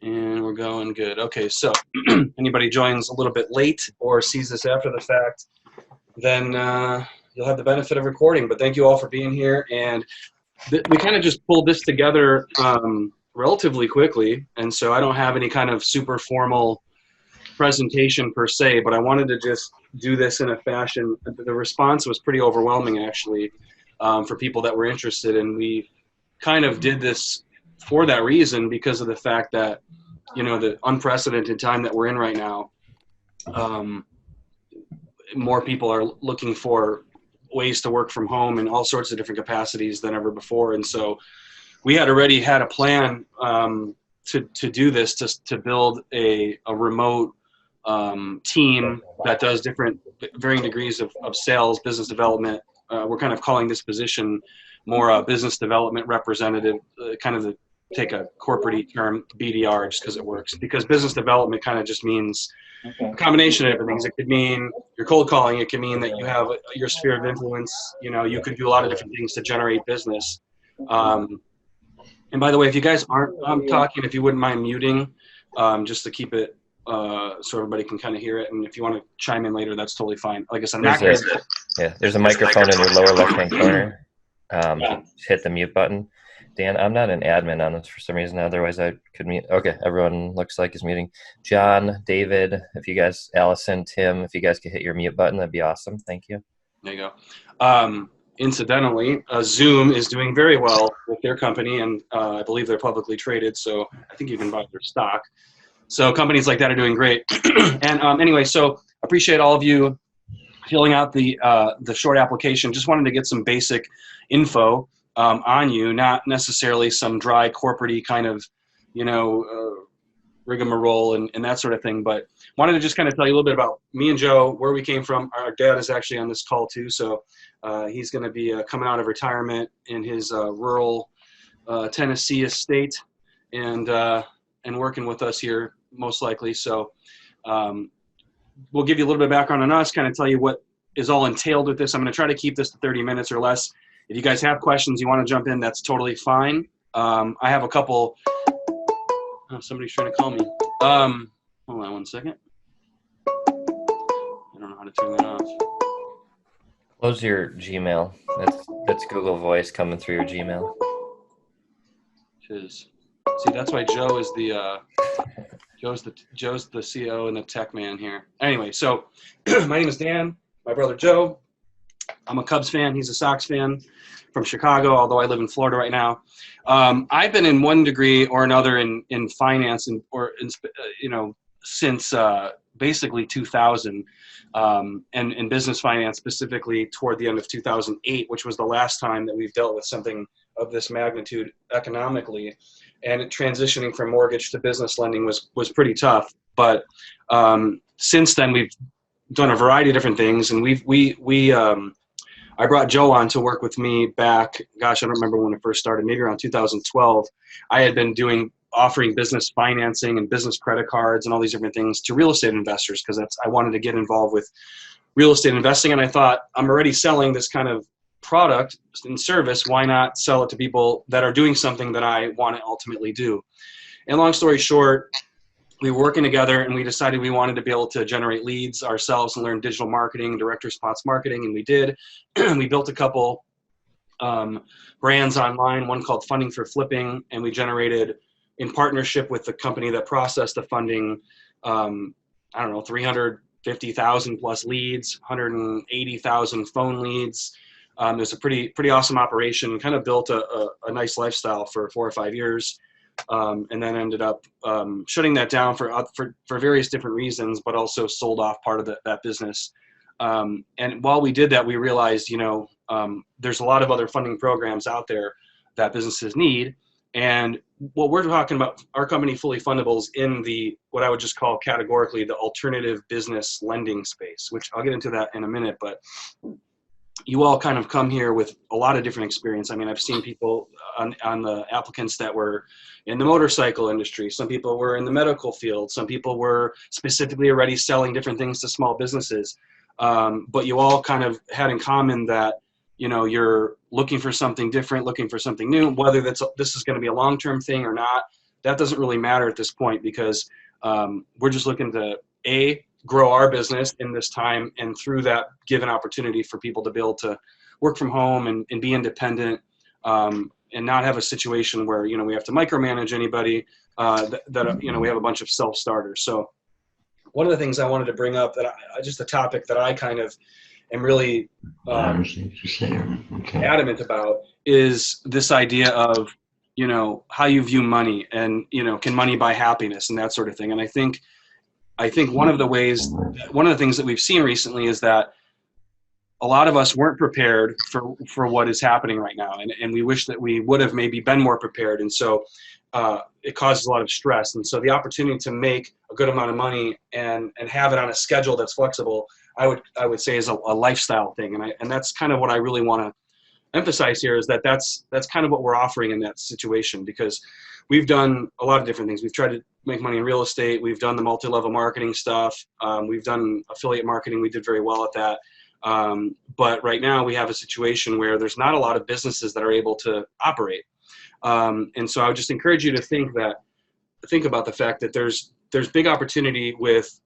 And we're going good. Okay, so anybody joins a little bit late or sees this after the fact, then you'll have the benefit of recording. But thank you all for being here. And we kind of just pulled this together relatively quickly. And so I don't have any kind of super formal presentation per se, but I wanted to just do this in a fashion. The response was pretty overwhelming, actually, for people that were interested. And we kind of did this for that reason, because of the fact that, you know, the unprecedented time that we're in right now, more people are looking for ways to work from home in all sorts of different capacities than ever before. And so we had already had a plan to do this, to build a remote team that does different varying degrees of sales, business development. We're kind of calling this position more a business development representative, kind of take a corporate term, BDR, just because it works. Because business development kind of just means a combination of different things. It could mean you're cold calling. It could mean that you have your sphere of influence. You know, you could do a lot of different things to generate business. And by the way, if you guys aren't talking, if you wouldn't mind muting, just to keep it so everybody can kind of hear it. And if you want to chime in later, that's totally fine. Like I said, there's a microphone in your lower left-hand corner. Hit the mute button. Dan, I'm not an admin on this for some reason. Otherwise, I could mute. Okay, everyone looks like is muting. John, David, if you guys, Allison, Tim, if you guys could hit your mute button, that'd be awesome. Thank you. There you go. Incidentally, Zoom is doing very well with their company, and I believe they're publicly traded, so I think you can buy their stock. So companies like that are doing great. And anyway, so appreciate all of you filling out the short application. Just wanted to get some basic info on you, not necessarily some dry corporate-y kind of, you know, rigmarole and that sort of thing, but wanted to just kind of tell you a little bit about me and Joe, where we came from. Our dad is actually on this call too, so he's going to be coming out of retirement in his rural Tennessee estate and working with us here most likely. So we'll give you a little bit of background on us, kind of tell you what is all entailed with this. I'm going to try to keep this to 30 minutes or less. If you guys have questions, you want to jump in, that's totally fine. I have a couple. Oh, somebody's trying to call me. Hold on one second. I don't know how to turn that off. Close your Gmail. That's Google Voice coming through your Gmail. See, that's why Joe is Joe's the CEO and the tech man here. Anyway, so my name is Dan. My brother Joe. I'm a Cubs fan. He's a Sox fan from Chicago, although I live in Florida right now. I've been in one degree or another in finance since basically 2000, and in business finance specifically toward the end of 2008, which was the last time that we've dealt with something of this magnitude economically. And transitioning from mortgage to business lending was pretty tough. But since then, we've done a variety of different things, and I brought Joe on to work with me back, gosh, I don't remember when it first started, maybe around 2012. I had been offering business financing and business credit cards and all these different things to real estate investors, because I wanted to get involved with real estate investing. And I thought, I'm already selling this kind of product and service. Why not sell it to people that are doing something that I want to ultimately do? And long story short, we were working together and we decided we wanted to be able to generate leads ourselves and learn digital marketing, direct response marketing, and we did. We built a couple brands online, one called Funding for Flipping, and we generated, in partnership with the company that processed the funding, 350,000 plus leads, 180,000 phone leads. It was a pretty awesome operation, kind of built a nice lifestyle for 4 or 5 years. And then ended up shutting that down for various different reasons, but also sold off part of that business. And while we did that, we realized, there's a lot of other funding programs out there that businesses need. And what we're talking about, our company, Fully Fundable, is in what I would just call categorically the alternative business lending space, which I'll get into that in a minute. But you all kind of come here with a lot of different experience. I mean, I've seen people on the applicants that were in the motorcycle industry. Some people were in the medical field. Some people were specifically already selling different things to small businesses. But you all kind of had in common that, you're looking for something different, looking for something new, whether this is going to be a long-term thing or not. that doesn't really matter at this point because we're just looking to grow our business in this time, and through that give an opportunity for people to be able to work from home and be independent, and not have a situation where, we have to micromanage anybody, that we have a bunch of self-starters. So one of the things I wanted to bring up, just a topic that I kind of am really adamant about, is this idea of, how you view money, and, can money buy happiness, and that sort of thing. And I think one of the things that we've seen recently is that a lot of us weren't prepared for what is happening right now. And we wish that we would have maybe been more prepared. And so it causes a lot of stress. And so the opportunity to make a good amount of money and have it on a schedule that's flexible, I would say is a lifestyle thing. And that's kind of what I really want to emphasize here, is that's kind of what we're offering in that situation, because we've done a lot of different things. We've tried to make money in real estate. We've done the multi-level marketing stuff. We've done affiliate marketing. We did very well at that. But right now we have a situation where there's not a lot of businesses that are able to operate. And so I would just encourage you to think about the fact that there's big opportunity with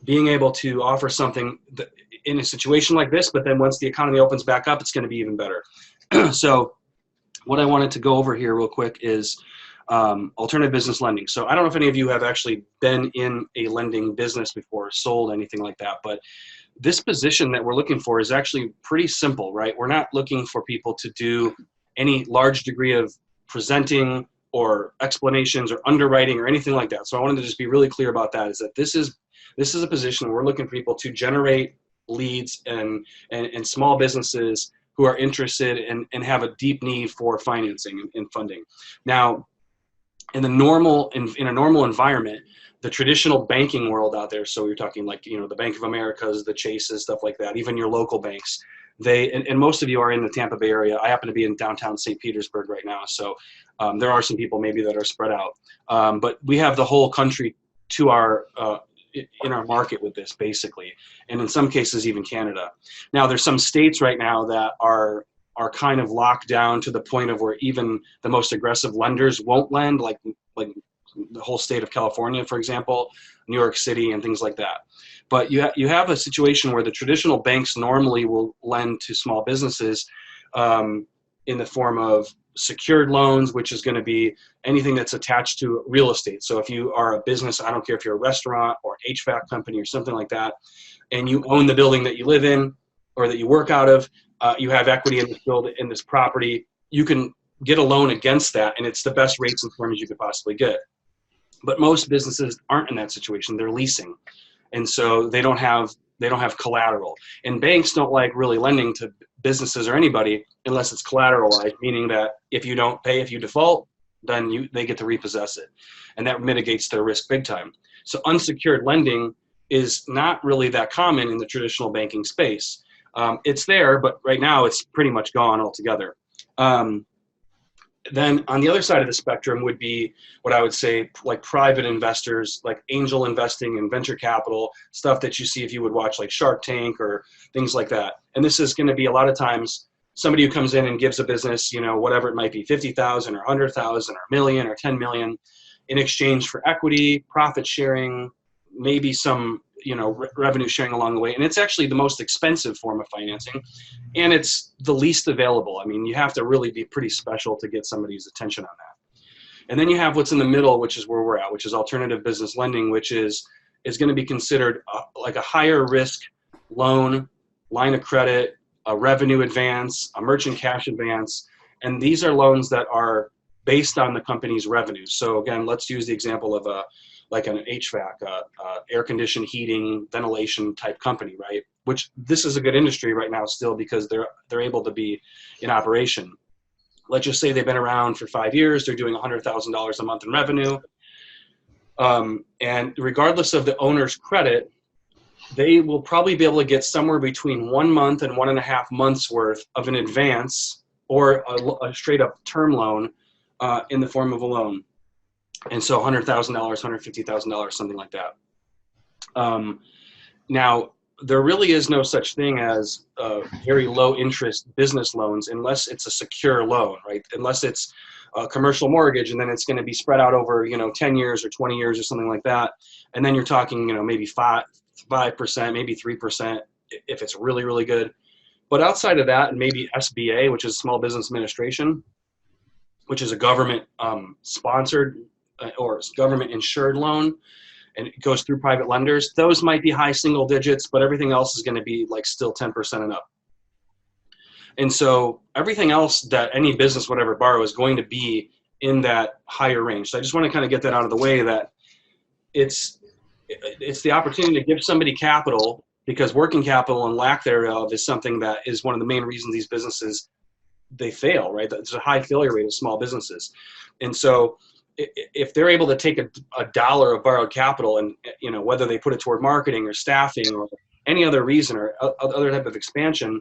being able to offer something in a situation like this, but then once the economy opens back up, it's going to be even better. So what I wanted to go over here real quick is alternative business lending. So I don't know if any of you have actually been in a lending business before, sold anything like that, but this position that we're looking for is actually pretty simple, right? We're not looking for people to do any large degree of presenting or explanations or underwriting or anything like that. So I wanted to just be really clear about that, is that this is a position where we're looking for people to generate leads and small businesses who are interested and have a deep need for financing and funding. Now, in a normal environment, the traditional banking world out there, so you're talking like, the Bank of Americas, the Chases, stuff like that, even your local banks, and most of you are in the Tampa Bay area. I happen to be in downtown St. Petersburg right now, so there are some people maybe that are spread out. But we have the whole country to in our market with this, basically, and in some cases even Canada. Now, there's some states right now that are kind of locked down to the point of where even the most aggressive lenders won't lend, like the whole state of California, for example, New York City, and things like that. But you have a situation where the traditional banks normally will lend to small businesses in the form of secured loans, which is going to be anything that's attached to real estate. So if you are a business, I don't care if you're a restaurant or HVAC company or something like that, and you own the building that you live in or that you work out of, you have equity in this property, you can get a loan against that, and it's the best rates and terms you could possibly get. But most businesses aren't in that situation. They're leasing, and so they don't have collateral. And banks don't like really lending to businesses or anybody unless it's collateralized, meaning that if you don't pay, if you default, then they get to repossess it, and that mitigates their risk big time. So unsecured lending is not really that common in the traditional banking space. It's there, but right now it's pretty much gone altogether. Then on the other side of the spectrum would be what I would say like private investors, like angel investing and venture capital, stuff that you see if you would watch like Shark Tank or things like that. And this is going to be a lot of times somebody who comes in and gives a business, whatever it might be, 50,000 or 100,000 or a million or 10 million in exchange for equity, profit sharing, maybe some revenue sharing along the way. And it's actually the most expensive form of financing, and it's the least available. I mean, you have to really be pretty special to get somebody's attention on that. And then you have what's in the middle, which is where we're at, which is alternative business lending, which is going to be considered like a higher risk loan, line of credit, a revenue advance, a merchant cash advance. And these are loans that are based on the company's revenues. So again, let's use the example of like an HVAC, air conditioned heating, ventilation type company, right? Which this is a good industry right now still because they're able to be in operation. Let's just say they've been around for 5 years. They're doing $100,000 a month in revenue. And regardless of the owner's credit, they will probably be able to get somewhere between 1 month and 1.5 months worth of an advance or a straight up term loan in the form of a loan. And so $100,000, $150,000, something like that. Now, there really is no such thing as very low interest business loans unless it's a secure loan, right? Unless it's a commercial mortgage, and then it's going to be spread out over, 10 years or 20 years or something like that. And then you're talking, maybe 5%, maybe 3% if it's really, really good. But outside of that, and maybe SBA, which is Small Business Administration, which is a government sponsored or government insured loan, and it goes through private lenders, those might be high single digits, but everything else is going to be like still 10% and up. And so everything else that any business would ever borrow is going to be in that higher range. So I just want to kind of get that out of the way, that it's the opportunity to give somebody capital, because working capital and lack thereof is something that is one of the main reasons these businesses, they fail, right? There's a high failure rate of small businesses. And so if they're able to take a dollar of borrowed capital and, whether they put it toward marketing or staffing or any other reason or other type of expansion,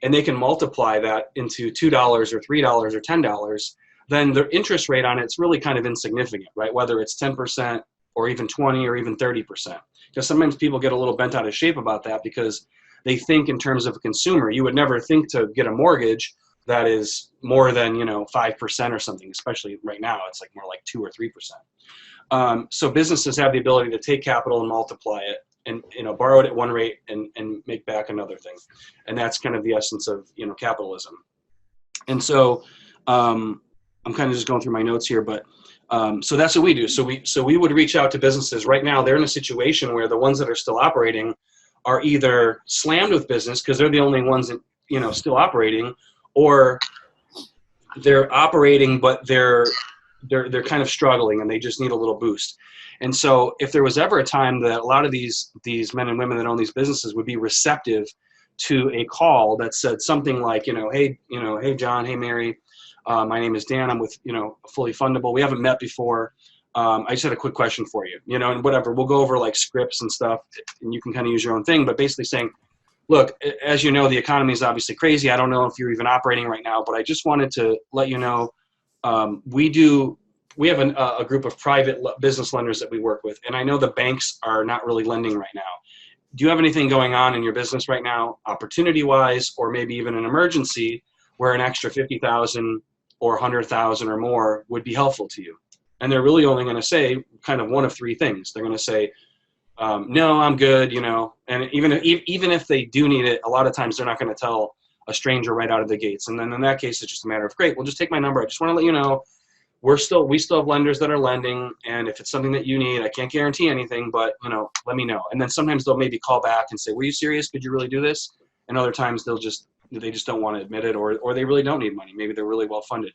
and they can multiply that into $2 or $3 or $10, then the interest rate on it's really kind of insignificant, right? Whether it's 10% or even 20 or even 30%. Because sometimes people get a little bent out of shape about that, because they think in terms of a consumer. You would never think to get a mortgage that is more than 5% or something, especially right now. It's like more like 2 or 3%. So businesses have the ability to take capital and multiply it, and borrow it at one rate and make back another thing. And that's kind of the essence of capitalism. And so I'm kind of just going through my notes here, but so that's what we do. So we would reach out to businesses. Right now they're in a situation where the ones that are still operating are either slammed with business because they're the only ones that still operating, or they're operating but they're kind of struggling and they just need a little boost. And so if there was ever a time that a lot of these men and women that own these businesses would be receptive to a call that said something like, hey John, hey Mary, my name is Dan, I'm with Fully Fundable, we haven't met before, I just had a quick question for you, and whatever, we'll go over like scripts and stuff, and you can kind of use your own thing, but basically saying, look, as you know, the economy is obviously crazy. I don't know if you're even operating right now, but I just wanted to let you know, we have a group of private business lenders that we work with, and I know the banks are not really lending right now. Do you have anything going on in your business right now, opportunity-wise, or maybe even an emergency where an extra $50,000 or 100,000 or more would be helpful to you? And they're really only going to say kind of one of three things. They're going to say, no, I'm good, and even if they do need it, a lot of times they're not going to tell a stranger right out of the gates. And then in that case, it's just a matter of, great, well, just take my number. I just want to let you know, we still have lenders that are lending, and if it's something that you need, I can't guarantee anything, but let me know. And then sometimes they'll maybe call back and say, were you serious? Could you really do this? And other times they just don't want to admit it, or they really don't need money. Maybe they're really well funded.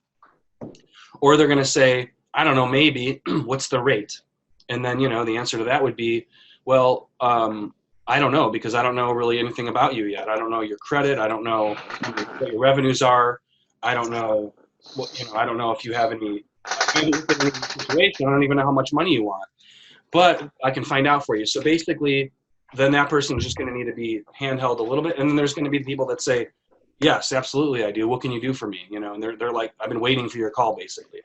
Or they're going to say, I don't know, maybe, what's the rate? And then, the answer to that would be, well, I don't know, because I don't know really anything about you yet. I don't know your credit. I don't know what your revenues are. I don't know I don't know if you have any situation. I don't even know how much money you want, but I can find out for you. So basically, then that person is just going to need to be handheld a little bit. And then there's going to be people that say, yes, absolutely, I do. What can you do for me? And they're like, I've been waiting for your call, basically.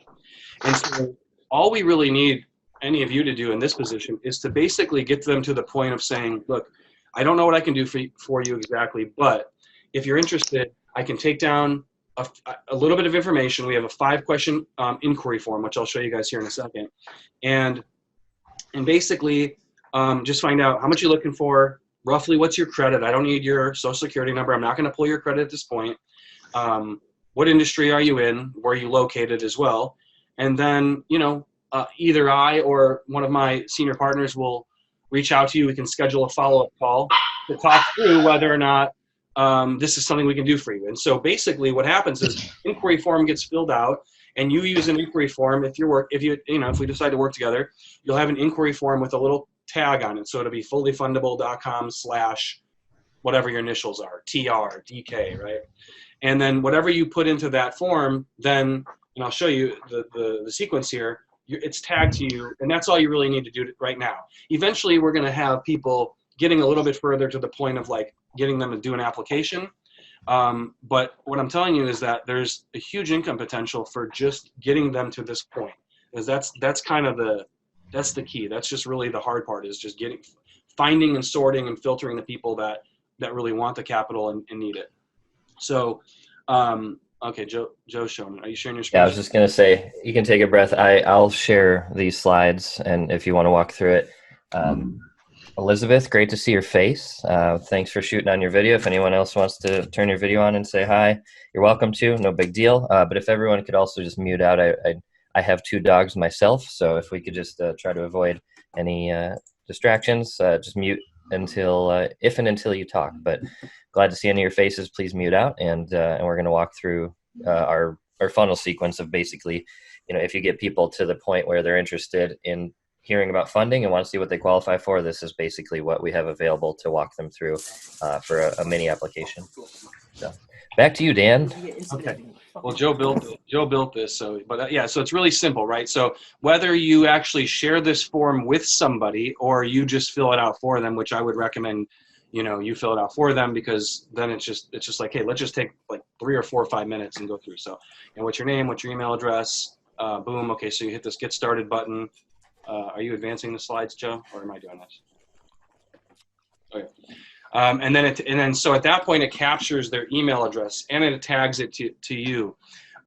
And so all we really need any of you to do in this position is to basically get them to the point of saying, look, I don't know what I can do for you exactly, but if you're interested, I can take down a little bit of information. We have a 5-question inquiry form, which I'll show you guys here in a second. And basically just find out how much you're looking for, roughly what's your credit. I don't need your social security number. I'm not going to pull your credit at this point. What industry are you in? Where are you located as well? And then, either I or one of my senior partners will reach out to you. We can schedule a follow-up call to talk through whether or not this is something we can do for you. And so basically what happens is inquiry form gets filled out, and you use an inquiry form. If we decide to work together, you'll have an inquiry form with a little tag on it. So it'll be fullyfundable.com/ whatever your initials are, TR, DK, right? And then whatever you put into that form, then, and I'll show you the sequence here, it's tagged to you, and that's all you really need to do right now. Eventually, we're going to have people getting a little bit further to the point of like getting them to do an application. But what I'm telling you is that there's a huge income potential for just getting them to this point, because that's kind of that's the key. That's just really the hard part, is just finding and sorting and filtering the people that really want the capital and need it. So Okay, Joe's showing it. Are you sharing your screen? Yeah, I was just gonna say you can take a breath. I'll share these slides, and if you want to walk through it. Elizabeth, great to see your face. Thanks for shooting on your video. If anyone else wants to turn your video on and say hi, you're welcome to. No big deal. But if everyone could also just mute out. I have 2 dogs myself, so if we could just try to avoid any distractions, just mute until if and until you talk. But glad to see any of your faces. Please mute out, and we're going to walk through our funnel sequence of basically, if you get people to the point where they're interested in hearing about funding and want to see what they qualify for, this is basically what we have available to walk them through for a mini application. So back to you, Dan. Okay. Well, Joe built this. So, but yeah, so it's really simple, right? So whether you actually share this form with somebody or you just fill it out for them, which I would recommend, you fill it out for them, because then it's just like, hey, let's just take like 3 or 4 or 5 minutes and go through. So, what's your name? What's your email address? Boom. Okay. So you hit this get started button. Are you advancing the slides, Joe, or am I doing this? Okay. And then so at that point, it captures their email address and it tags it to you.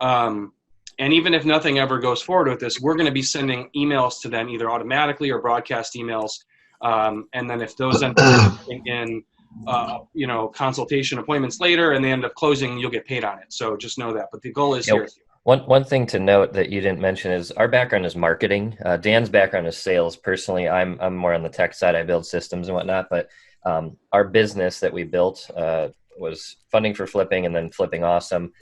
And even if nothing ever goes forward with this, we're going to be sending emails to them, either automatically or broadcast emails. And then if those end up in consultation appointments later and they end up closing, you'll get paid on it. So just know that. But the goal is here. One thing to note that you didn't mention is our background is marketing. Dan's background is sales. Personally, I'm more on the tech side. I build systems and whatnot. But our business that we built was funding for flipping and then flipping awesome.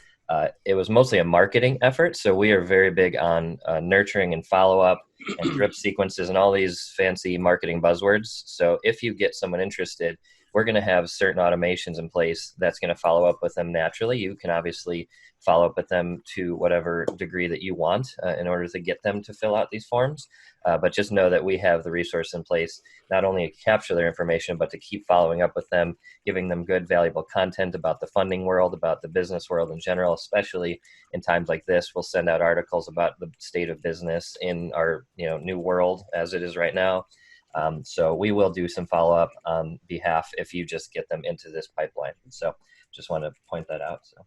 It was mostly a marketing effort. So we are very big on nurturing and follow-up and drip sequences and all these fancy marketing buzzwords. So if you get someone interested, we're going to have certain automations in place that's going to follow up with them naturally. You can obviously follow up with them to whatever degree that you want in order to get them to fill out these forms. But just know that we have the resource in place, not only to capture their information, but to keep following up with them, giving them good, valuable content about the funding world, about the business world in general, especially in times like this. We'll send out articles about the state of business in our new world as it is right now. So we will do some follow-up on behalf if you just get them into this pipeline. So just want to point that out. So.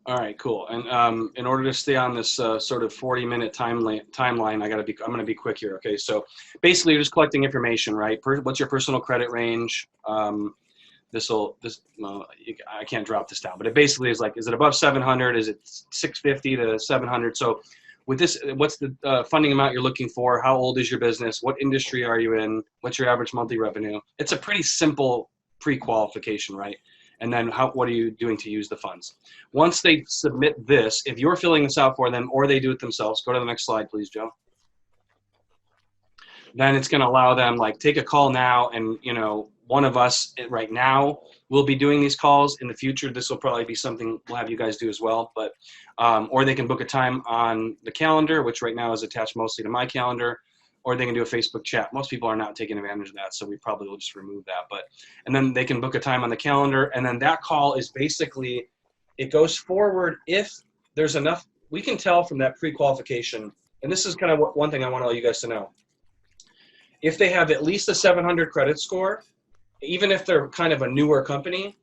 All right, cool. And in order to stay on this sort of 40-minute timeline, I'm going to be quick here. Okay, so basically you're just collecting information, right? What's your personal credit range? I can't drop this down, but it basically is like, is it above 700? Is it 650 to 700? So with this, what's the funding amount you're looking for? How old is your business? What industry are you in? What's your average monthly revenue? It's a pretty simple pre-qualification, right? And then what are you doing to use the funds? Once they submit this, if you're filling this out for them or they do it themselves, go to the next slide, please, Joe. Then it's going to allow them, like, take a call now, and one of us right now will be doing these calls. In the future, this will probably be something we'll have you guys do as well. But or they can book a time on the calendar, which right now is attached mostly to my calendar, or they can do a Facebook chat. Most people are not taking advantage of that, so we probably will just remove that. And then they can book a time on the calendar, and then that call is basically, it goes forward if there's enough. We can tell from that pre-qualification, and this is kind of one thing I want all you guys to know. If they have at least a 700 credit score, even if they're kind of a newer company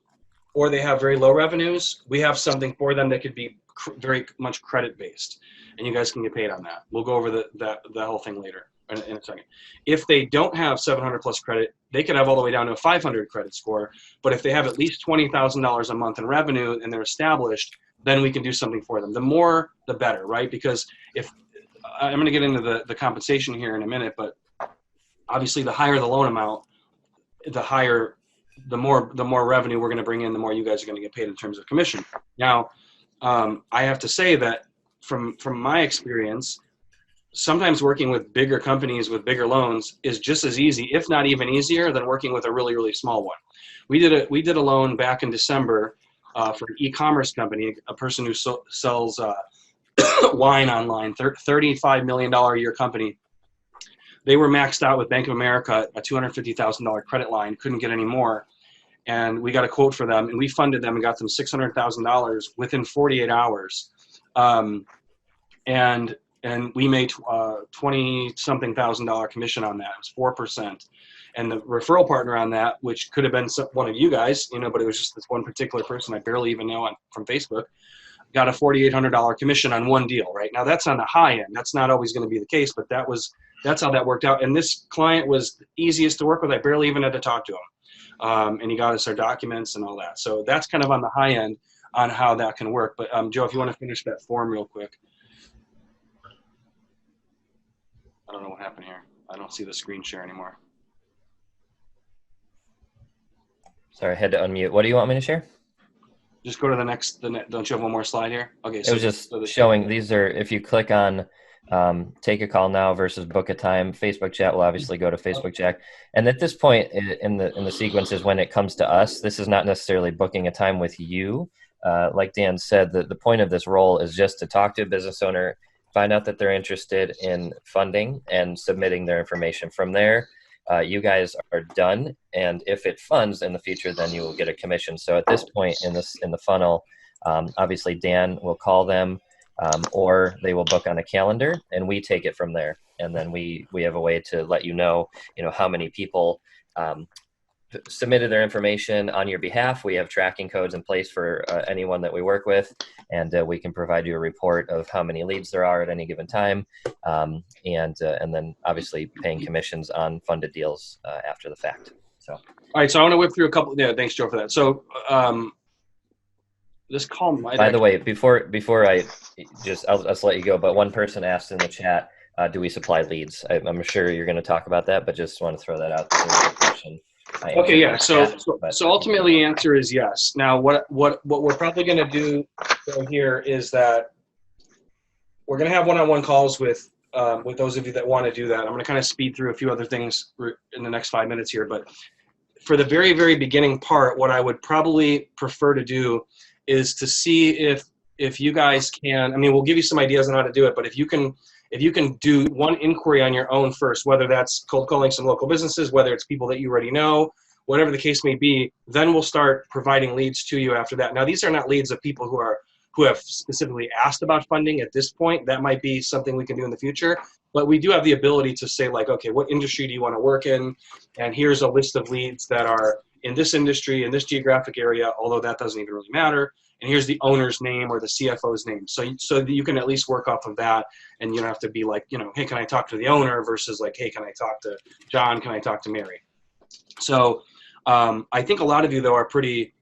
or they have very low revenues, we have something for them that could be very much credit-based, and you guys can get paid on that. We'll go over the whole thing later in a second. If they don't have 700 plus credit, they could have all the way down to a 500 credit score. But if they have at least $20,000 a month in revenue and they're established, then we can do something for them. The more, the better, right? Because if I'm going to get into the compensation here in a minute, but obviously the higher the loan amount, the more revenue we're going to bring in, the more you guys are going to get paid in terms of commission. Now, I have to say that from my experience, sometimes working with bigger companies with bigger loans is just as easy, if not even easier, than working with a really, really small one. We did a loan back in December for an e-commerce company, a person who sells wine online, $35 million a year company. They were maxed out with Bank of America, a $250,000 credit line, couldn't get any more. And we got a quote for them, and we funded them and got them $600,000 within 48 hours. And we made $20-something thousand commission on that. It was 4%. And the referral partner on that, which could have been one of you guys, but it was just this one particular person I barely even know from Facebook. got a $4,800 commission on one deal, right? Now that's on the high end. That's not always going to be the case, but that's how that worked out. And this client was the easiest to work with. I barely even had to talk to him. And he got us our documents and all that. So that's kind of on the high end on how that can work. But Joe, if you want to finish that form real quick. I don't know what happened here. I don't see the screen share anymore. Sorry, I had to unmute. What do you want me to share? Just go to the next. Don't you have one more slide here? Okay. So it was just showing. These are, if you click on take a call now versus book a time, Facebook chat will obviously go to Facebook chat. And at this point in the sequence is when it comes to us. This is not necessarily booking a time with you. Like Dan said, the point of this role is just to talk to a business owner, find out that they're interested in funding and submitting their information. From there, you guys are done. And if it funds in the future, then you will get a commission. So at this point in the funnel, obviously Dan will call them, or they will book on a calendar, and we take it from there. And then we have a way to let you know how many people submitted their information on your behalf. We have tracking codes in place for anyone that we work with, and we can provide you a report of how many leads there are at any given time, and then obviously paying commissions on funded deals after the fact. So, all right. So I want to whip through a couple. Yeah, thanks, Joe, for that. So this call might. By the way, before I I'll just let you go. But one person asked in the chat, do we supply leads? I'm sure you're going to talk about that, but just want to throw that out there. Okay, yeah. So ultimately, the answer is yes. Now, what we're probably going to do here is that we're going to have one-on-one calls with those of you that want to do that. I'm going to kind of speed through a few other things in the next 5 minutes here, but for the very, very beginning part, what I would probably prefer to do is to see if you guys can. I mean, we'll give you some ideas on how to do it, but if you can do one inquiry on your own first, whether that's cold calling some local businesses, whether it's people that you already know, whatever the case may be, then we'll start providing leads to you after that. Now, these are not leads of people who have specifically asked about funding at this point. That might be something we can do in the future, but we do have the ability to say, like, okay, what industry do you want to work in? And here's a list of leads that are in this industry, in this geographic area, although that doesn't even really matter. And here's the owner's name or the CFO's name. So that you can at least work off of that, and you don't have to be like, hey, can I talk to the owner versus like, hey, can I talk to John? Can I talk to Mary? So I think a lot of you, though, are pretty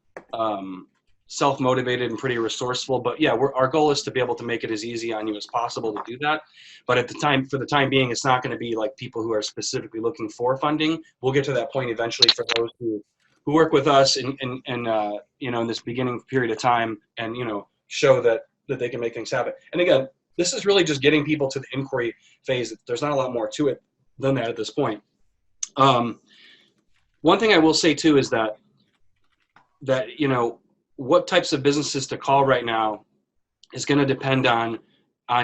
self-motivated and pretty resourceful. But yeah, our goal is to be able to make it as easy on you as possible to do that. But for the time being, it's not going to be like people who are specifically looking for funding. We'll get to that point eventually for those who work with us in this beginning period of time, and show that they can make things happen. And again, this is really just getting people to the inquiry phase. There's not a lot more to it than that at this point. One thing I will say too is that what types of businesses to call right now is going to depend on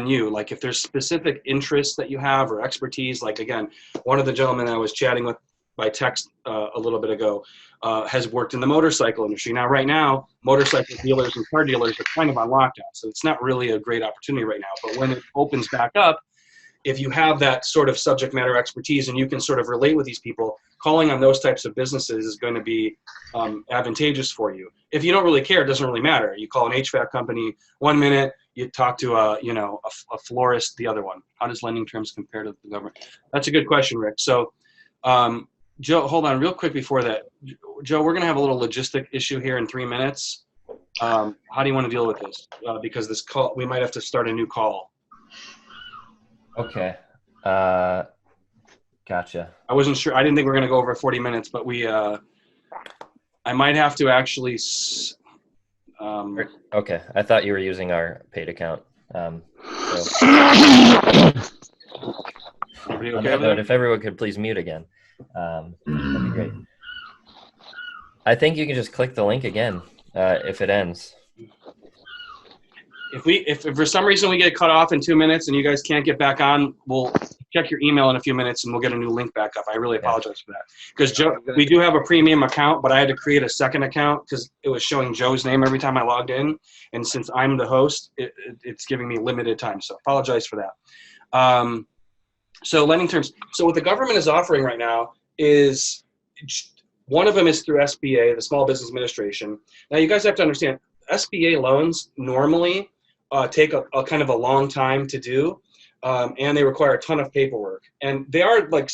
you. Like if there's specific interests that you have or expertise, like again, one of the gentlemen I was chatting with by text a little bit ago has worked in the motorcycle industry. Now, right now, motorcycle dealers and car dealers are kind of on lockdown, so it's not really a great opportunity right now. But when it opens back up, if you have that sort of subject matter expertise and you can sort of relate with these people, calling on those types of businesses is going to be advantageous for you. If you don't really care, it doesn't really matter. You call an HVAC company 1 minute, you talk to a florist the other one. How does lending terms compare to the government? That's a good question, Rick. So Joe, hold on real quick before that. Joe, we're going to have a little logistic issue here in 3 minutes. How do you want to deal with this? Because this call, we might have to start a new call. Okay. Gotcha. I wasn't sure. I didn't think we were going to go over 40 minutes, but I might have to actually. Okay. I thought you were using our paid account. If everyone could please mute again, that'd be great. I think you can just click the link again if it ends. If for some reason we get cut off in 2 minutes and you guys can't get back on, we'll check your email in a few minutes and we'll get a new link back up. I really apologize for that. Because Joe, we do have a premium account, but I had to create a second account because it was showing Joe's name every time I logged in. And since I'm the host, it's giving me limited time. So apologize for that. So lending terms. So what the government is offering right now is, one of them is through SBA, the Small Business Administration. Now you guys have to understand, SBA loans normally take a kind of a long time to do, and they require a ton of paperwork. And they are like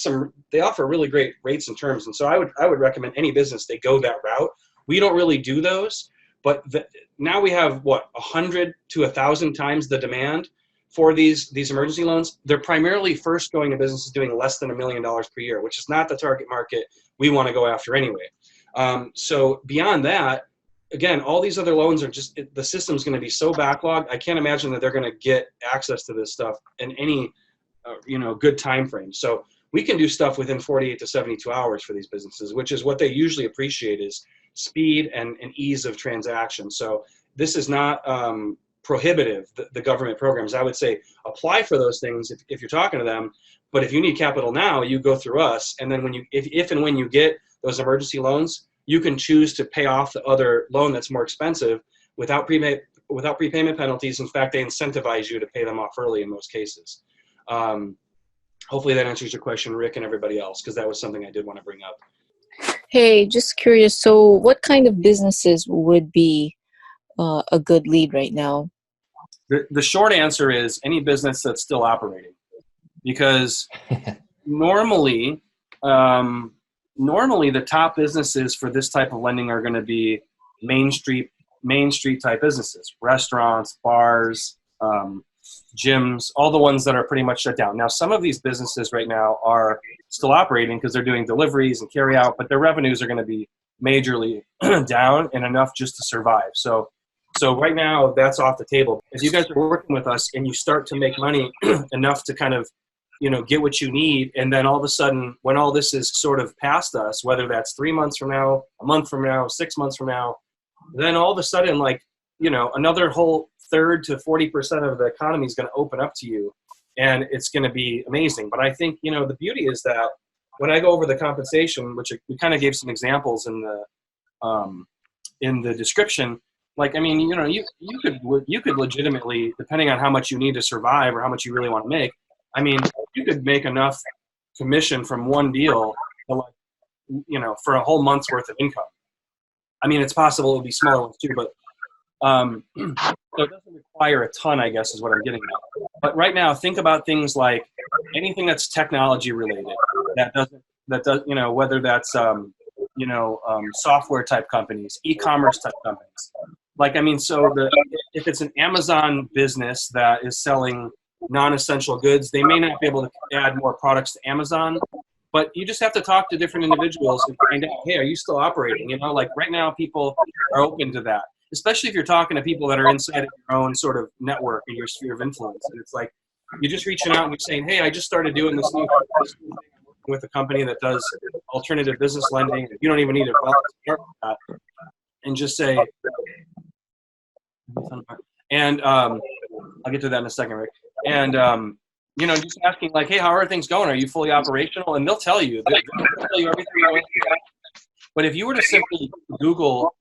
they offer really great rates and terms. And so I would recommend any business they go that route. We don't really do those, but now we have 100 to 1,000 times the demand for these emergency loans. They're primarily first going to businesses doing less than $1 million per year, which is not the target market we want to go after anyway. So beyond that, again, all these other loans are just, the system's going to be so backlogged. I can't imagine that they're going to get access to this stuff in any, good time frame. So we can do stuff within 48 to 72 hours for these businesses, which is what they usually appreciate, is speed and ease of transaction. So this is not prohibitive, the government programs. I would say apply for those things if you're talking to them. But if you need capital now, you go through us. And then if and when you get those emergency loans, you can choose to pay off the other loan that's more expensive without prepayment penalties. In fact, they incentivize you to pay them off early in most cases. Hopefully that answers your question, Rick, and everybody else, because that was something I did want to bring up. Hey, just curious. So what kind of businesses would be a good lead right now? The short answer is any business that's still operating, because normally the top businesses for this type of lending are going to be main street type businesses, restaurants, bars, gyms, all the ones that are pretty much shut down. Now, some of these businesses right now are still operating because they're doing deliveries and carry out, but their revenues are going to be majorly down and enough just to survive. So right now that's off the table. If you guys are working with us and you start to make money enough to kind of, get what you need, and then all of a sudden, when all this is sort of past us, whether that's 3 months from now, a month from now, 6 months from now, then all of a sudden, another whole 30 to 40% of the economy is going to open up to you, and it's going to be amazing. But I think, the beauty is that when I go over the compensation, which we kind of gave some examples in the description, you could legitimately, depending on how much you need to survive or how much you really want to make, you could make enough commission from one deal to for a whole month's worth of income. It's possible it would be smaller ones too, but so it doesn't require a ton, I guess, is what I'm getting at. But right now, think about things like anything that's technology related that does, whether that's software type companies, e-commerce type companies. If it's an Amazon business that is selling non-essential goods, they may not be able to add more products to Amazon, but you just have to talk to different individuals and find out, hey, are you still operating? Right now people are open to that, especially if you're talking to people that are inside of your own sort of network and your sphere of influence. And it's like, you're just reaching out and you're saying, hey, I just started doing this new thing with a company that does alternative business lending. You don't even need to start with that. And just say, and I'll get to that in a second, Rick. And, just asking like, hey, how are things going? Are you fully operational? And they'll tell you. They'll tell you everything you want to know. But if you were to simply Google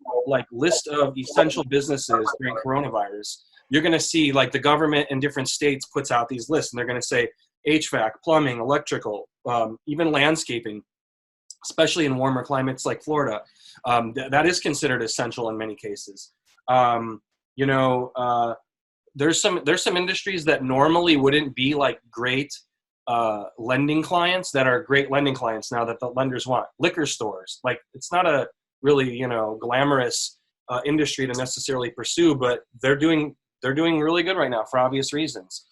list of essential businesses during coronavirus, you're going to see the government in different states puts out these lists, and they're going to say HVAC, plumbing, electrical, even landscaping, especially in warmer climates like Florida. That is considered essential in many cases. There's some industries that normally wouldn't be great lending clients that are great lending clients now that the lenders want. Liquor stores, it's not a really glamorous industry to necessarily pursue, but they're doing really good right now for obvious reasons.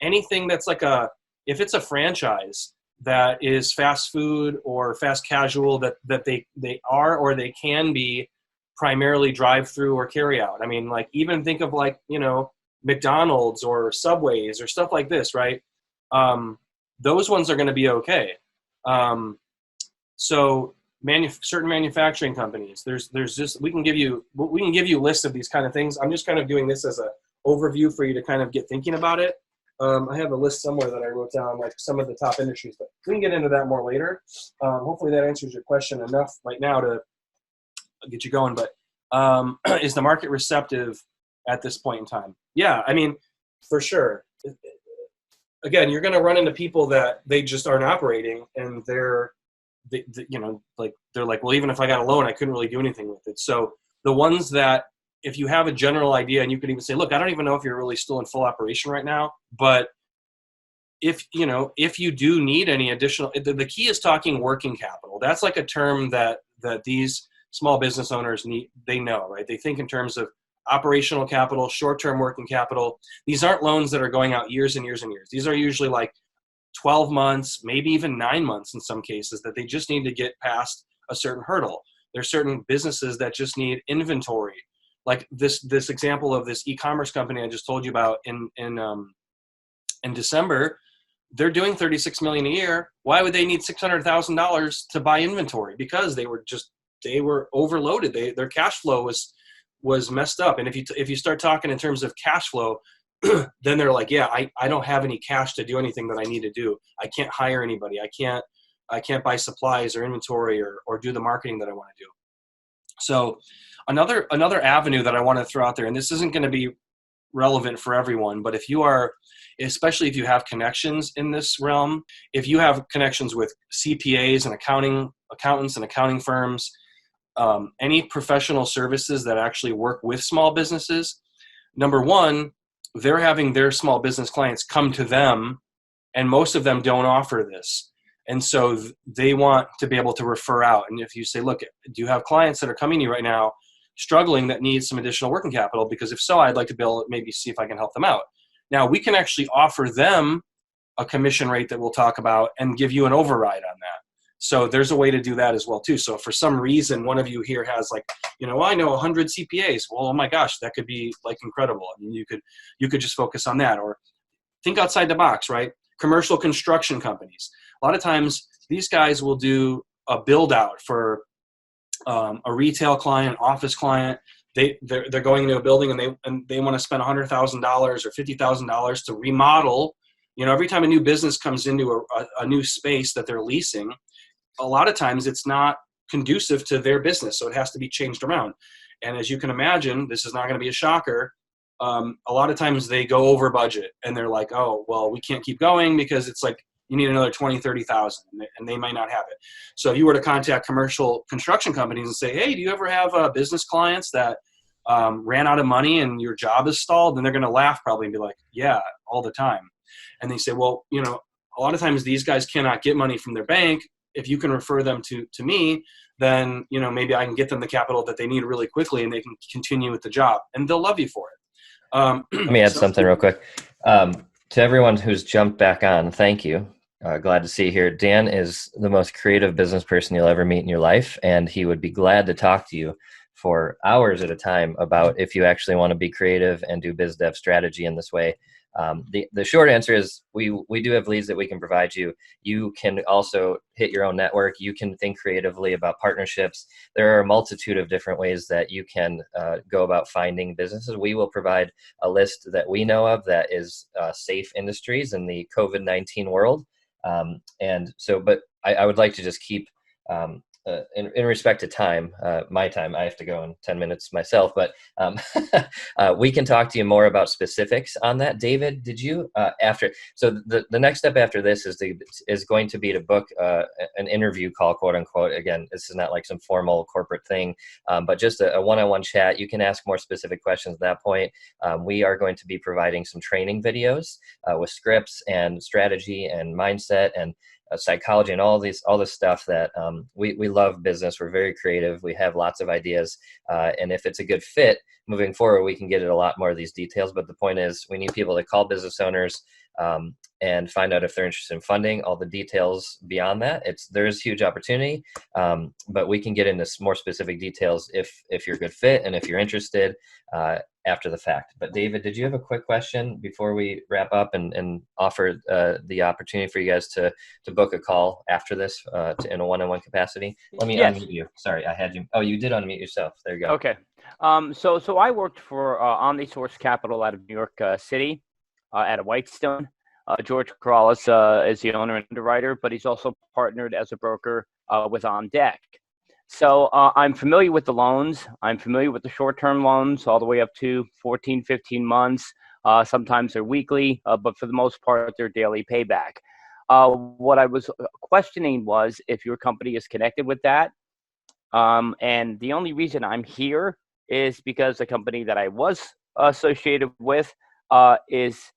Anything that's if it's a franchise that is fast food or fast casual, that they are or they can be primarily drive-through or carry-out. Even think of McDonald's or Subways or stuff like this, right? Those ones are going to be okay. So certain manufacturing companies, there's just we can give you lists of these kind of things. I'm just kind of doing this as an overview for you to kind of get thinking about it. I have a list somewhere that I wrote down some of the top industries, but we can get into that more later. Hopefully that answers your question enough right now to get you going. But is the market receptive at this point in time? Yeah, for sure. Again, you're going to run into people that they just aren't operating, and they're like, well, even if I got a loan, I couldn't really do anything with it. So the ones that if you have a general idea, and you could even say, look, I don't even know if you're really still in full operation right now, but if you do need any additional, the key is talking working capital. That's like a term that these small business owners need. They know, right? They think in terms of operational capital, short-term working capital. These aren't loans that are going out years and years and years. These are usually like 12 months, maybe even 9 months in some cases, that they just need to get past a certain hurdle. There's certain businesses that just need inventory. Like this example of this e-commerce company I just told you about in December. They're doing 36 million a year. Why would they need $600,000 to buy inventory? Because they were overloaded. Their cash flow was messed up. And if you start talking in terms of cash flow, then they're like, yeah, I don't have any cash to do anything that I need to do. I can't hire anybody. I can't buy supplies or inventory or do the marketing that I want to do. So another avenue that I want to throw out there, and this isn't going to be relevant for everyone, but especially if you have connections in this realm, if you have connections with CPAs and accountants and accounting firms, any professional services that actually work with small businesses, number one, they're having their small business clients come to them, and most of them don't offer this. And so they want to be able to refer out. And if you say, look, do you have clients that are coming to you right now struggling that need some additional working capital? Because if so, I'd like to be able to maybe see if I can help them out. Now, we can actually offer them a commission rate that we'll talk about and give you an override on that. So there's a way to do that as well too. So if for some reason one of you here has like, I know 100 CPAs. Well, oh my gosh, that could be like incredible. I mean, you could just focus on that, or think outside the box, right? Commercial construction companies. A lot of times these guys will do a build out for a retail client, office client. They're going into a building and they want to spend $100,000 or $50,000 to remodel. Every time a new business comes into a new space that they're leasing, a lot of times it's not conducive to their business, so it has to be changed around. And as you can imagine, this is not going to be a shocker. A lot of times they go over budget and they're like, oh, well, we can't keep going because it's like you need another 20, 30,000, and they might not have it. So if you were to contact commercial construction companies and say, hey, do you ever have business clients that ran out of money and your job is stalled? Then they're going to laugh probably and be like, yeah, all the time. And they say, well, a lot of times these guys cannot get money from their bank. If you can refer them to me, then, maybe I can get them the capital that they need really quickly and they can continue with the job, and they'll love you for it. Let me add something real quick. To everyone who's jumped back on, thank you. Glad to see you here. Dan is the most creative business person you'll ever meet in your life, and he would be glad to talk to you for hours at a time about if you actually want to be creative and do biz dev strategy in this way. The short answer is we do have leads that we can provide you. You can also hit your own network. You can think creatively about partnerships. There are a multitude of different ways that you can go about finding businesses. We will provide a list that we know of that is safe industries in the COVID-19 world. But I would like to just keep in respect to time, my time, I have to go in 10 minutes myself, but we can talk to you more about specifics on that. David, did you, so the next step after this is going to be to book an interview call, quote unquote. Again, this is not like some formal corporate thing, but just a one-on-one chat. You can ask more specific questions at that point. We are going to be providing some training videos with scripts and strategy and mindset and psychology and all this stuff that we love business. We're very creative. We have lots of ideas. And if it's a good fit moving forward, we can get into a lot more of these details. But the point is we need people to call business owners and find out if they're interested in funding. All the details beyond that, there is huge opportunity, but we can get into more specific details if you're a good fit and if you're interested after the fact. But David, did you have a quick question before we wrap up and offer the opportunity for you guys to book a call after this in a one-on-one capacity? Let me unmute you. Sorry, I had you. Oh, you did unmute yourself. There you go. Okay. So I worked for OmniSource Capital out of New York City at a Whitestone. George Corrales is the owner and underwriter, but he's also partnered as a broker with On Deck. So I'm familiar with the loans. I'm familiar with the short-term loans all the way up to 14, 15 months. Sometimes they're weekly, but for the most part, they're daily payback. What I was questioning was if your company is connected with that. And the only reason I'm here is because the company that I was associated with is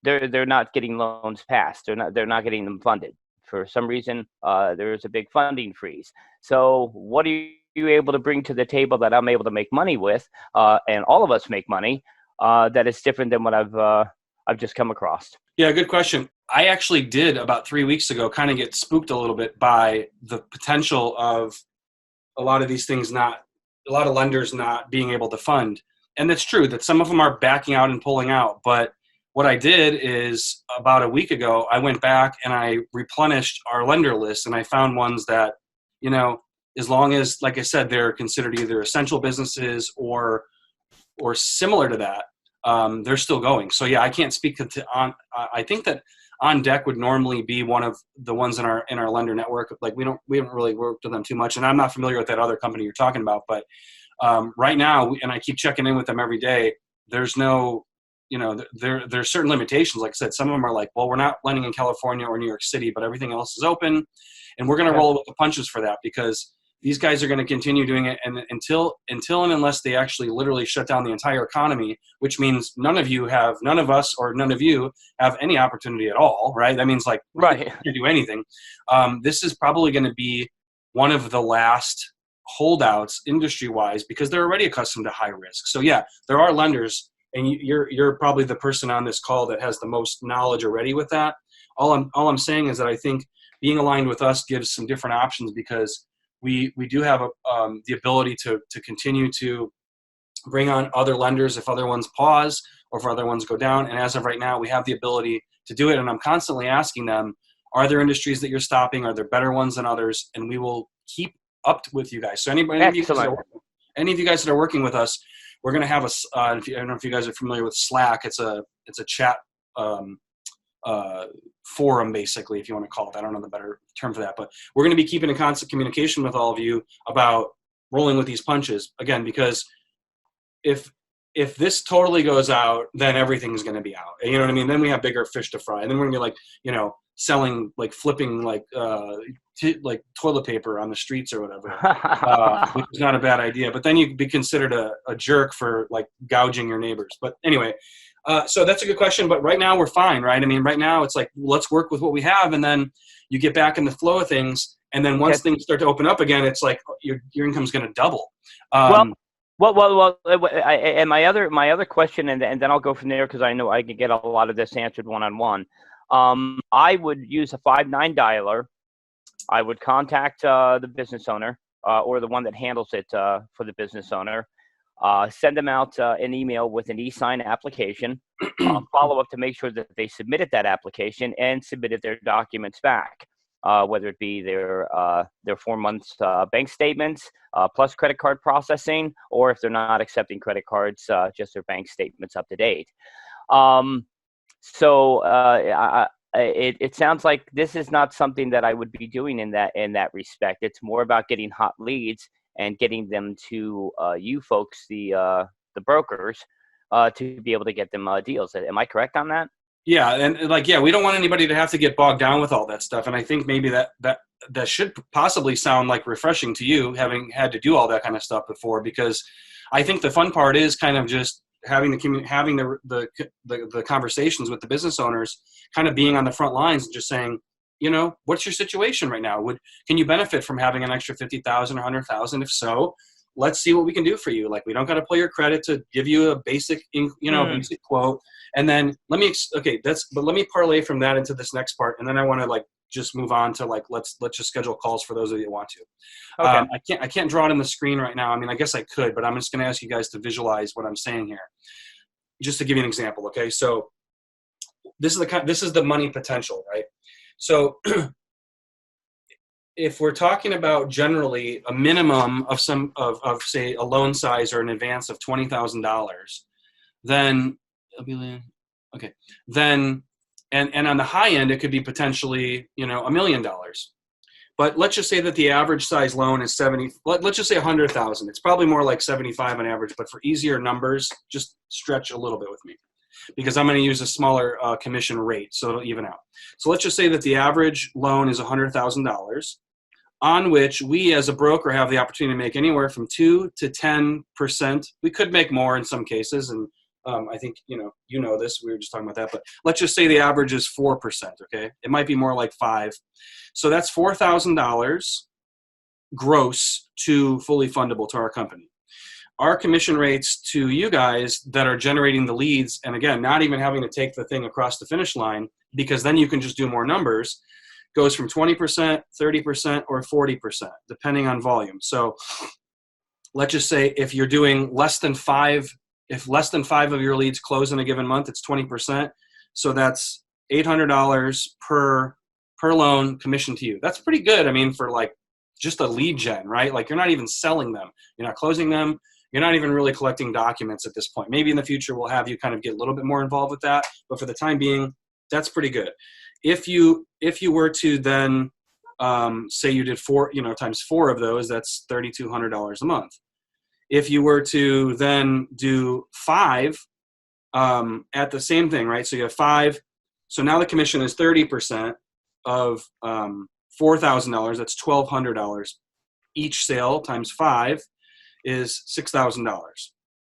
they're not getting loans passed. They're not getting them funded for some reason. There's a big funding freeze. So what are you able to bring to the table that I'm able to make money with, and all of us make money, that is different than what I've just come across? Yeah, good question. I actually did about 3 weeks ago kind of get spooked a little bit by the potential of a lot of these things a lot of lenders not being able to fund. And it's true that some of them are backing out and pulling out. But what I did is about a week ago, I went back and I replenished our lender list, and I found ones that, as long as, like I said, they're considered either essential businesses or similar to that, they're still going. So yeah, I can't speak I think that On Deck would normally be one of the ones in our lender network. Like we haven't really worked with them too much, and I'm not familiar with that other company you're talking about. But right now, and I keep checking in with them every day. There's no, there's certain limitations. Like I said, some of them are like, well, we're not lending in California or New York City, but everything else is open, and we're going to roll with the punches for that because these guys are going to continue doing it, and until and unless they actually literally shut down the entire economy, which means none of us or none of you have any opportunity at all, right? That means like right, you can't do anything. This is probably going to be one of the last holdouts industry-wise because they're already accustomed to high risk. So yeah, there are lenders, and you're probably the person on this call that has the most knowledge already with that. All I'm saying is that I think being aligned with us gives some different options because we do have the ability to continue to bring on other lenders if other ones pause or if other ones go down. And as of right now, we have the ability to do it. And I'm constantly asking them, are there industries that you're stopping? Are there better ones than others? And we will keep up with you guys. So any of you guys that are working with us, we're going to have I don't know if you guys are familiar with Slack. It's a chat forum, basically, if you want to call it. I don't know the better term for that, but we're going to be keeping in constant communication with all of you about rolling with these punches again, because if this totally goes out, then everything's going to be out. You know what I mean? Then we have bigger fish to fry, and then we're going to be like, selling, like flipping like toilet paper on the streets or whatever, which is not a bad idea. But then you'd be considered a jerk for like gouging your neighbors. But anyway, so that's a good question. But right now we're fine, right? I mean, right now it's like, let's work with what we have, and then you get back in the flow of things. And then once things start to open up again, it's like your income's going to double. Well, and my other question, and then I'll go from there because I know I can get a lot of this answered one-on-one. I would use a 5-9 dialer. I would contact the business owner or the one that handles it for the business owner. Send them out an email with an e-sign application. Follow up to make sure that they submitted that application and submitted their documents back, whether it be their 4 months bank statements plus credit card processing, or if they're not accepting credit cards, just their bank statements up to date. It sounds like this is not something that I would be doing in that respect. It's more about getting hot leads and getting them to you folks, the brokers, to be able to get them deals. Am I correct on that? Yeah, and we don't want anybody to have to get bogged down with all that stuff. And I think maybe that should possibly sound like refreshing to you, having had to do all that kind of stuff before, because I think the fun part is kind of just having the conversations with the business owners, kind of being on the front lines and just saying, what's your situation right now? Can you benefit from having an extra 50,000 or 100,000? If so, let's see what we can do for you. Like, we don't got to pull your credit to give you a basic, basic quote. And then let me parlay from that into this next part. And then I want to just move on to let's just schedule calls for those of you that want to. Okay. I can't draw it on the screen right now. I mean, I guess I could, but I'm just going to ask you guys to visualize what I'm saying here. Just to give you an example. Okay. So this is the money potential, right? So if we're talking about generally a minimum of say a loan size or an advance of $20,000, then and on the high end, it could be potentially, $1 million. But let's just say that the average size loan is let's just say 100,000. It's probably more like 75 on average, but for easier numbers, just stretch a little bit with me, because I'm going to use a smaller commission rate, so it'll even out. So let's just say that the average loan is $100,000. on which we as a broker have the opportunity to make anywhere from 2 to 10%. We could make more in some cases, and I think you know this. We were just talking about that, but let's just say the average is 4%. Okay, it might be more like 5. So that's $4,000 gross to fully fundable to our company. Our commission rates to you guys that are generating the leads, and again, not even having to take the thing across the finish line, because then you can just do more numbers, goes from 20%, 30%, or 40%, depending on volume. So let's just say if you're doing less than 5, if less than 5 of your leads close in a given month, it's 20%. So that's $800 per loan commission to you. That's pretty good. I mean, for like just a lead gen, right? Like you're not even selling them. You're not closing them. You're not even really collecting documents at this point. Maybe in the future we'll have you kind of get a little bit more involved with that. But for the time being, that's pretty good. If you were to then say you did 4, times 4 of those, that's $3,200 a month. If you were to then do 5 at the same thing, right? So you have 5. So now the commission is 30% of $4,000. That's $1,200. Each sale times 5 is $6,000.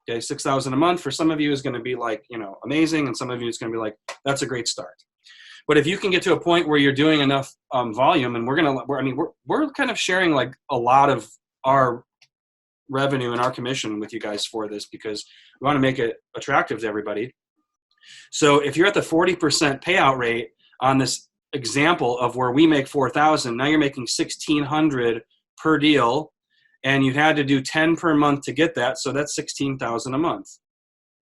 Okay, $6,000 a month for some of you is going to be like, amazing, and some of you is going to be like, that's a great start. But if you can get to a point where you're doing enough volume, and we're kind of sharing like a lot of our revenue and our commission with you guys for this because we want to make it attractive to everybody. So if you're at the 40% payout rate on this example of where we make 4,000, now you're making 1,600 per deal, and you had to do 10 per month to get that, so that's 16,000 a month.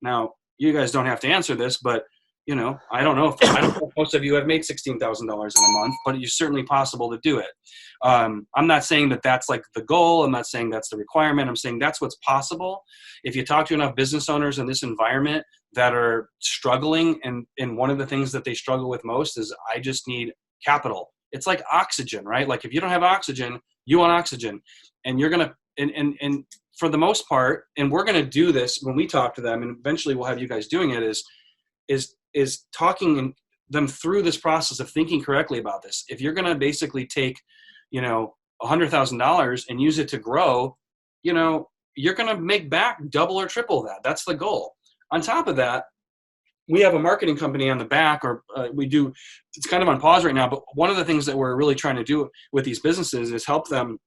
Now you guys don't have to answer this, but I don't know if most of you have made $16,000 in a month, but it's certainly possible to do it. I'm not saying that that's like the goal. I'm not saying that's the requirement. I'm saying that's what's possible. If you talk to enough business owners in this environment that are struggling, and one of the things that they struggle with most is, I just need capital. It's like oxygen, right? Like if you don't have oxygen, you want oxygen, and you're going to, and for the most part, and we're going to do this when we talk to them, and eventually we'll have you guys doing it, is talking them through this process of thinking correctly about this. If you're going to basically take, $100,000 and use it to grow, you're going to make back double or triple that. That's the goal. On top of that, we have a marketing company on the back, or we do, it's kind of on pause right now, but one of the things that we're really trying to do with these businesses is help them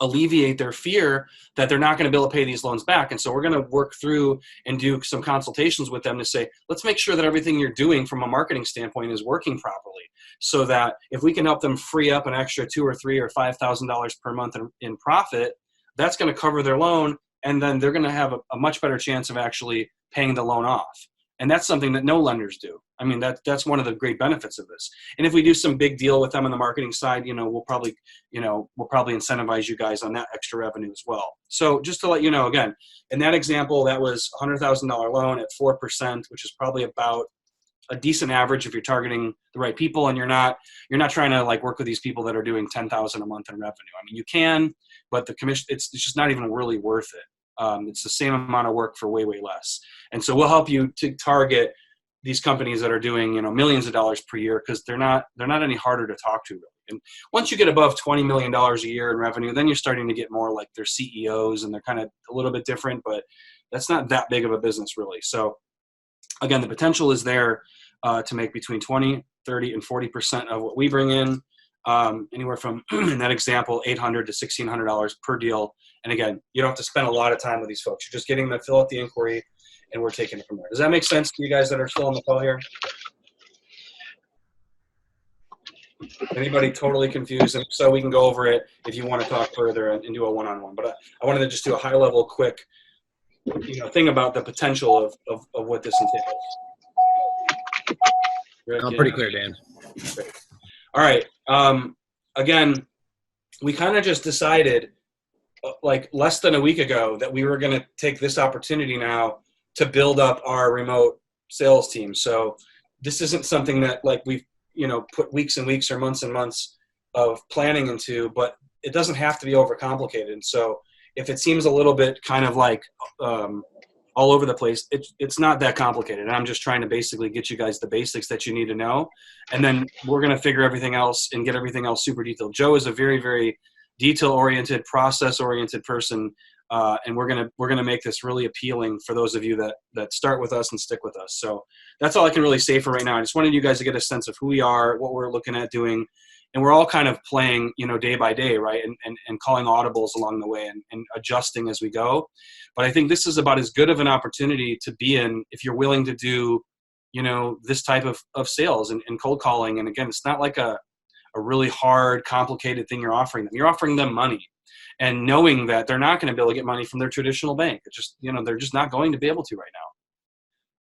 alleviate their fear that they're not going to be able to pay these loans back. And so we're going to work through and do some consultations with them to say, let's make sure that everything you're doing from a marketing standpoint is working properly, so that if we can help them free up an extra $2,000 or $3,000 or $5,000 per month in profit, that's going to cover their loan. And then they're going to have a much better chance of actually paying the loan off. And that's something that no lenders do. I mean, that's one of the great benefits of this. And if we do some big deal with them on the marketing side, we'll probably incentivize you guys on that extra revenue as well. So just to let you know, again, in that example, that was a $100,000 loan at 4%, which is probably about a decent average if you're targeting the right people, and you're not trying to like work with these people that are doing $10,000 a month in revenue. I mean, you can, but the commission, it's just not even really worth it. It's the same amount of work for way, way less. And so we'll help you to target these companies that are doing, millions of dollars per year, because they're not any harder to talk to, really. And once you get above $20 million a year in revenue, then you're starting to get more like their CEOs, and they're kind of a little bit different, but that's not that big of a business, really. So again, the potential is there to make between 20, 30, and 40% of what we bring in, anywhere from, in that example, $800 to $1,600 per deal. And again, you don't have to spend a lot of time with these folks. You're just getting them to fill out the inquiry, and we're taking it from there. Does that make sense to you guys that are still on the call here? Anybody totally confused? And so we can go over it if you want to talk further and do a one-on-one. But I wanted to just do a high-level, quick, thing about the potential of what this entails. I'm pretty clear, Dan. Great. All right. Again, we kind of just decided like less than a week ago that we were going to take this opportunity now to build up our remote sales team. So this isn't something that like we've, put weeks and weeks or months and months of planning into, but it doesn't have to be overcomplicated. So if it seems a little bit kind of like all over the place. It's not that complicated. And I'm just trying to basically get you guys the basics that you need to know. And then we're going to figure everything else and get everything else super detailed. Joe is a very, very detail-oriented, process-oriented person. And we're gonna make this really appealing for those of you that start with us and stick with us. So that's all I can really say for right now. I just wanted you guys to get a sense of who we are, what we're looking at doing, and we're all kind of playing, day by day, right? And calling audibles along the way and adjusting as we go. But I think this is about as good of an opportunity to be in if you're willing to do, this type of sales and cold calling. And again, it's not like a really hard, complicated thing you're offering them. You're offering them money. And knowing that they're not going to be able to get money from their traditional bank. It's just, they're just not going to be able to right now.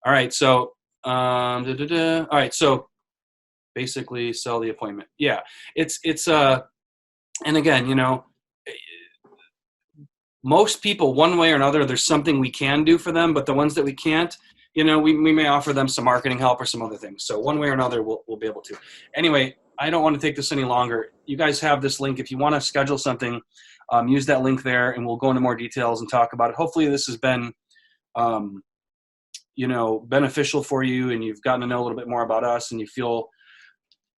All right. So, all right. So basically sell the appointment. Yeah. It's and again, most people one way or another, there's something we can do for them, but the ones that we can't, we may offer them some marketing help or some other things. So one way or another, we'll be able to. Anyway, I don't want to take this any longer. You guys have this link. If you want to schedule something, use that link there, and we'll go into more details and talk about it. Hopefully this has been, beneficial for you, and you've gotten to know a little bit more about us, and you feel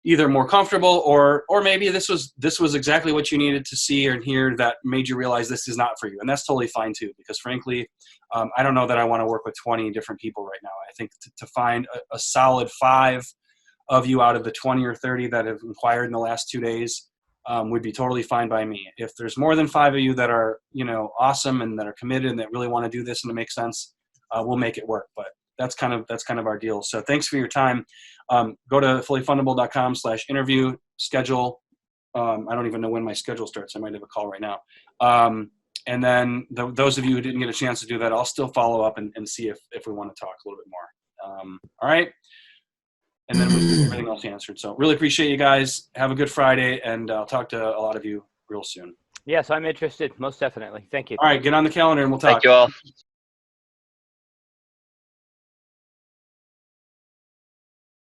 either more comfortable or maybe this was exactly what you needed to see or hear that made you realize this is not for you. And that's totally fine too, because frankly, I don't know that I want to work with 20 different people right now. I think to find a solid 5 of you out of the 20 or 30 that have inquired in the last 2 days would be totally fine by me. If there's more than 5 of you that are, awesome and that are committed and that really want to do this and it makes sense, we'll make it work. But that's kind of our deal. So thanks for your time. Go to fullyfundable.com/interview, schedule. I don't even know when my schedule starts. I might have a call right now. And then those of you who didn't get a chance to do that, I'll still follow up and see if we want to talk a little bit more. All right. And then we get everything else answered. So really appreciate you guys. Have a good Friday, and I'll talk to a lot of you real soon. Yes, I'm interested. Most definitely. Thank you. All right, get on the calendar and we'll talk. Thank you all.